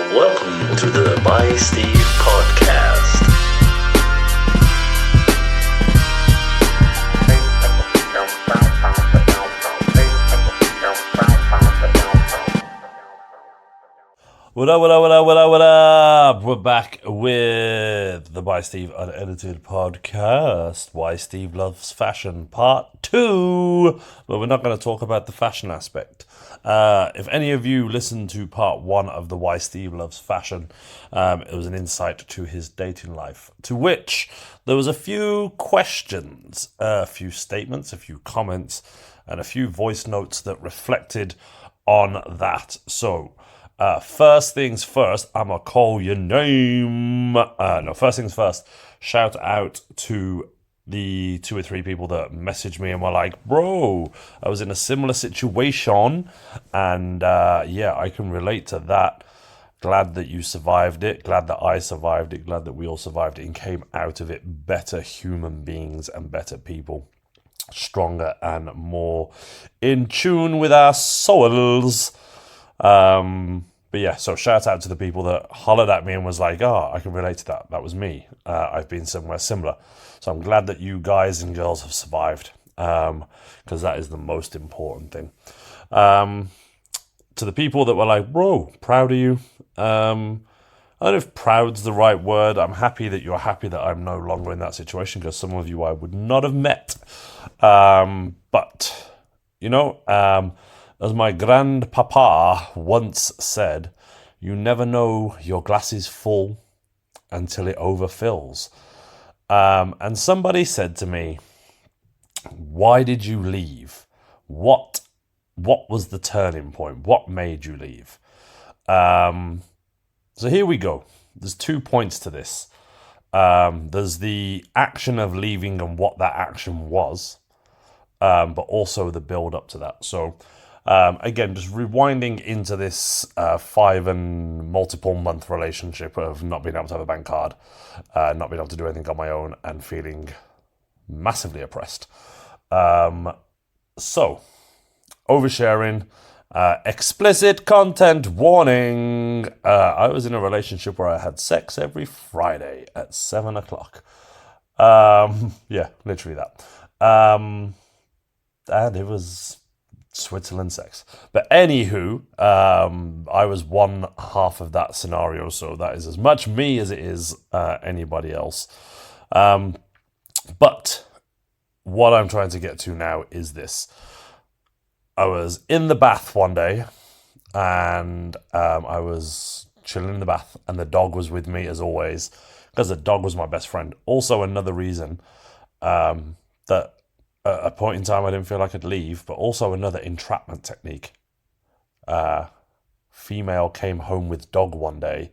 Welcome to the By Steve podcast. What up? We're back with the By Steve Unedited podcast. Why Steve Loves Fashion Part 2. But we're not going to talk about the fashion aspect. If any of you listened to Part 1 of the Why Steve Loves Fashion, it was an insight to his dating life, to which there was a few questions, a few statements, a few comments, and a few voice notes that reflected on that. So, first things first, I'ma call your name. First things first, shout out to the 2 or 3 people that messaged me and were like, bro, I was in a similar situation, and I can relate to that. Glad that you survived it, glad that I survived it, glad that we all survived it and came out of it better human beings and better people, stronger and more in tune with our souls. But yeah, so shout out to the people that hollered at me and was like, I can relate to that. That was me. I've been somewhere similar. So I'm glad that you guys and girls have survived, because that is the most important thing. To the people that were like, bro, proud of you. I don't know if proud's the right word. I'm happy that you're happy that I'm no longer in that situation, because some of you I would not have met. But, as my grandpapa once said, you never know your glass is full until it overfills. And somebody said to me, why did you leave? What was the turning point? What made you leave? So here we go. There's 2 points to this. There's the action of leaving and what that action was, but also the build up to that. So, again, just rewinding into this 5 and multiple month relationship of not being able to have a bank card, not being able to do anything on my own, and feeling massively oppressed. So, oversharing, explicit content warning. I was in a relationship where I had sex every Friday at 7 o'clock. Yeah, literally that. And it was Switzerland sex. But anywho, I was one half of that scenario, so that is as much me as it is anybody else. But what I'm trying to get to now is this. I was in the bath one day, and I was chilling in the bath, and the dog was with me as always, because the dog was my best friend. Also, another reason that at a point in time I didn't feel like I'd leave, but also another entrapment technique. Female came home with dog one day,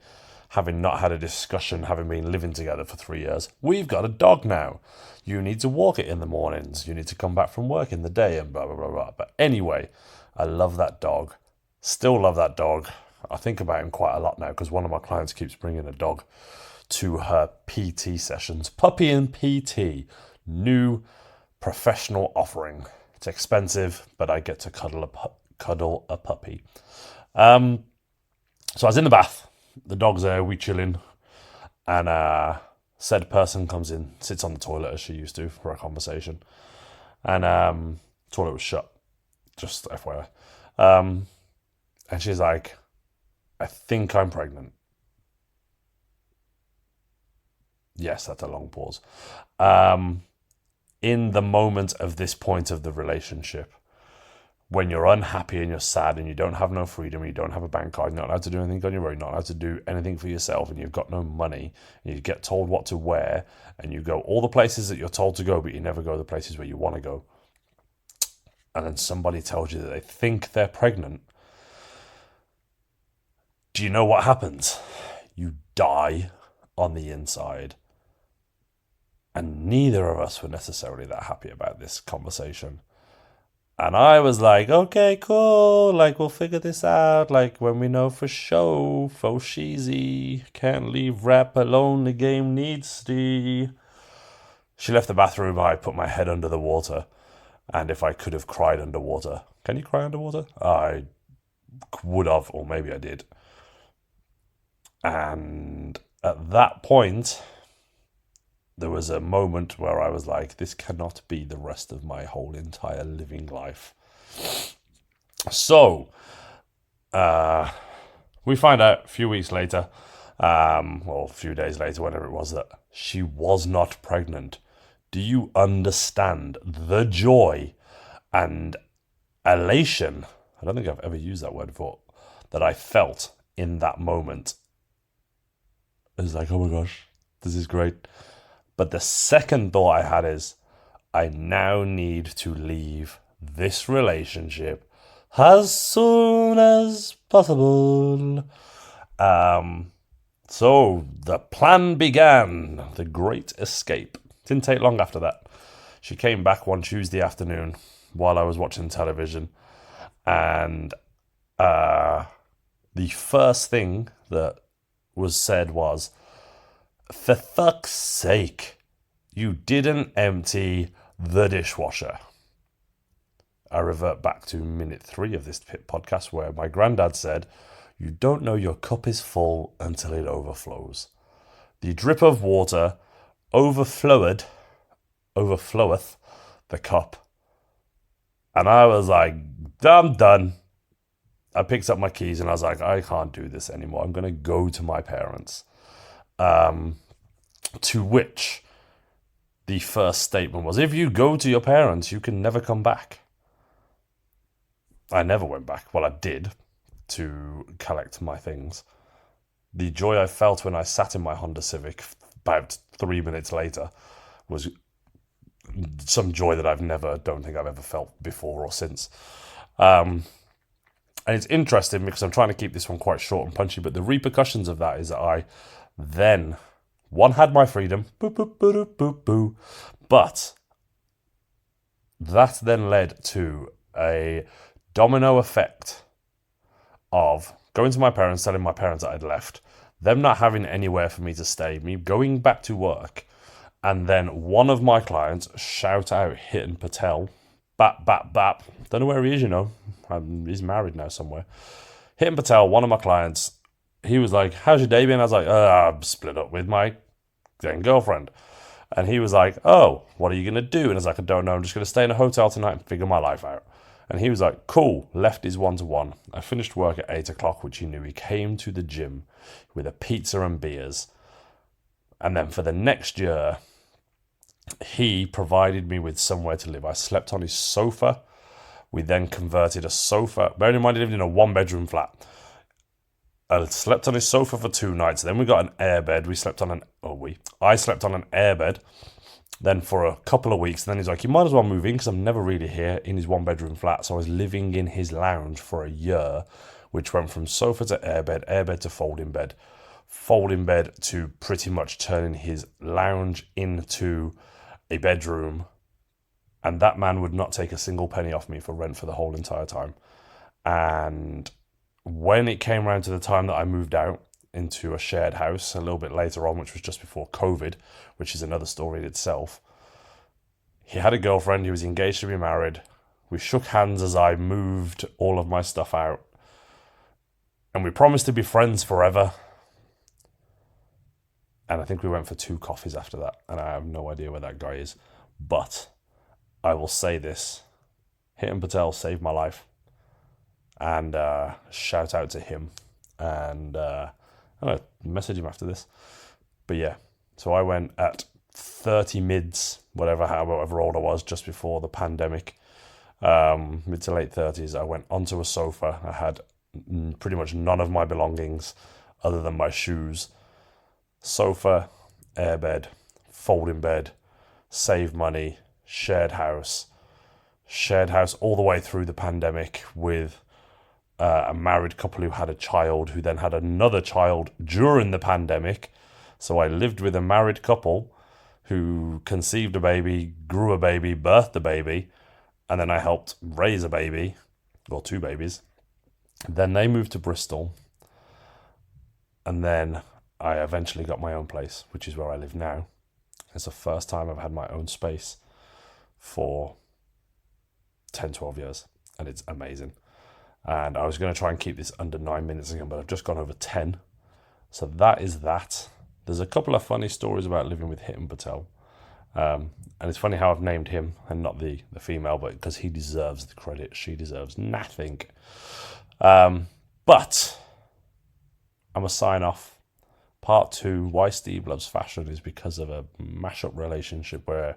having not had a discussion, having been living together for 3 years. We've got a dog now. You need to walk it in the mornings. You need to come back from work in the day, and blah, blah, blah, blah. But anyway, I love that dog. Still love that dog. I think about him quite a lot now, because one of my clients keeps bringing a dog to her PT sessions. Puppy and PT. New professional offering. It's expensive, but I get to cuddle a puppy. So I was in the bath. The dog's there, we chilling, and said person comes in, sits on the toilet as she used to for a conversation, and toilet was shut, just FYI. And she's like, I think I'm pregnant. Yes, that's a long pause. In the moment of this point of the relationship, when you're unhappy and you're sad and you don't have no freedom, you don't have a bank card, you're not allowed to do anything on your own, not allowed to do anything for yourself, and you've got no money, and you get told what to wear, and you go all the places that you're told to go, but you never go the places where you want to go. And then somebody tells you that they think they're pregnant. Do you know what happens? You die on the inside. And neither of us were necessarily that happy about this conversation. And I was like, okay, cool, like, we'll figure this out, like, when we know for sure, faux cheesy, can't leave rap alone, the game needs the... She left the bathroom, I put my head under the water, and if I could have cried underwater... Can you cry underwater? I would have, or maybe I did. And at that point, there was a moment where I was like, this cannot be the rest of my whole entire living life. So, we find out a few weeks later, or a few days later, whenever it was, that she was not pregnant. Do you understand the joy and elation? I don't think I've ever used that word before, that I felt in that moment. It was like, oh my gosh, this is great. But the second thought I had is, I now need to leave this relationship as soon as possible. So the plan began, the great escape. Didn't take long after that. She came back one Tuesday afternoon while I was watching television, and the first thing that was said was, for fuck's sake, you didn't empty the dishwasher. I revert back to minute 3 of this podcast where my granddad said, you don't know your cup is full until it overflows. The drip of water overfloweth the cup. And I was like, I'm done. I picked up my keys and I was like, I can't do this anymore. I'm going to go to my parents. To which the first statement was, if you go to your parents, you can never come back. I never went back. Well, I did, to collect my things. The joy I felt when I sat in my Honda Civic about 3 minutes later was some joy that don't think I've ever felt before or since. And it's interesting because I'm trying to keep this one quite short and punchy, but the repercussions of that is that I then, one, had my freedom, but that then led to a domino effect of going to my parents, telling my parents that I'd left, them not having anywhere for me to stay, me going back to work, and then one of my clients shout out Hiten Patel, bap, bap, bap, don't know where he is, he's married now somewhere. Hiten Patel, one of my clients, he was like, how's your day been? I was like, I'm split up with my then girlfriend. And he was like, oh, what are you going to do? And I was like, I don't know, I'm just going to stay in a hotel tonight and figure my life out. And he was like, cool, left his 1-to-1. I finished work at 8 o'clock, which he knew. He came to the gym with a pizza and beers. And then for the next year, he provided me with somewhere to live. I slept on his sofa. We then converted a sofa. Bearing in mind, he lived in a 1-bedroom flat. I slept on his sofa for 2 nights. Then we got an airbed. I slept on an airbed. Then for a couple of weeks, and then he's like, you might as well move in because I'm never really here in his 1-bedroom flat. So I was living in his lounge for a year, which went from sofa to airbed to folding bed to pretty much turning his lounge into a bedroom. And that man would not take a single penny off me for rent for the whole entire time. And when it came around to the time that I moved out into a shared house a little bit later on, which was just before COVID, which is another story in itself, he had a girlfriend, he was engaged to be married. We shook hands as I moved all of my stuff out. And we promised to be friends forever. And I think we went for 2 coffees after that. And I have no idea where that guy is. But I will say this. Hiten Patel saved my life. And shout out to him. And I'm going to message him after this. But yeah, so I went at 30 mids, however old I was, just before the pandemic. Mid to late 30s, I went onto a sofa. I had pretty much none of my belongings other than my shoes. Sofa, airbed, folding bed, save money, shared house all the way through the pandemic with a married couple who had a child, who then had another child during the pandemic. So I lived with a married couple who conceived a baby, grew a baby, birthed a baby, and then I helped raise a baby, or 2 babies. Then they moved to Bristol, and then I eventually got my own place, which is where I live now. It's the first time I've had my own space for 10, 12 years, and it's amazing. And I was going to try and keep this under 9 minutes again, but I've just gone over 10. So that is that. There's a couple of funny stories about living with Hitam Patel. And it's funny how I've named him and not the female, but because he deserves the credit. She deserves nothing. But I'm going to sign off. Part 2, why Steve loves fashion, is because of a mash-up relationship where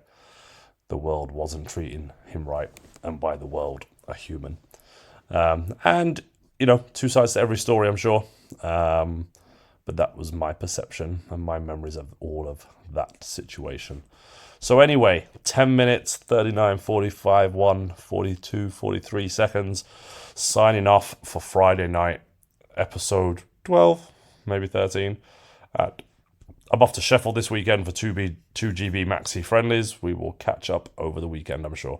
the world wasn't treating him right. And by the world, a human. And, you know, two sides to every story, I'm sure. But that was my perception and my memories of all of that situation. So anyway, 10 minutes, 39, 45, 1, 42, 43 seconds. Signing off for Friday night, episode 12, maybe 13. I'm off to Sheffield this weekend for 2GB Maxi Friendlies. We will catch up over the weekend, I'm sure.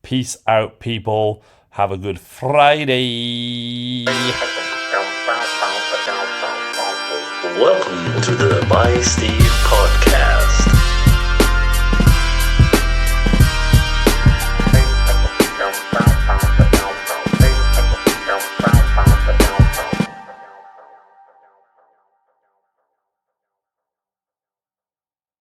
Peace out, people. Have a good Friday. Welcome to the By Steve podcast.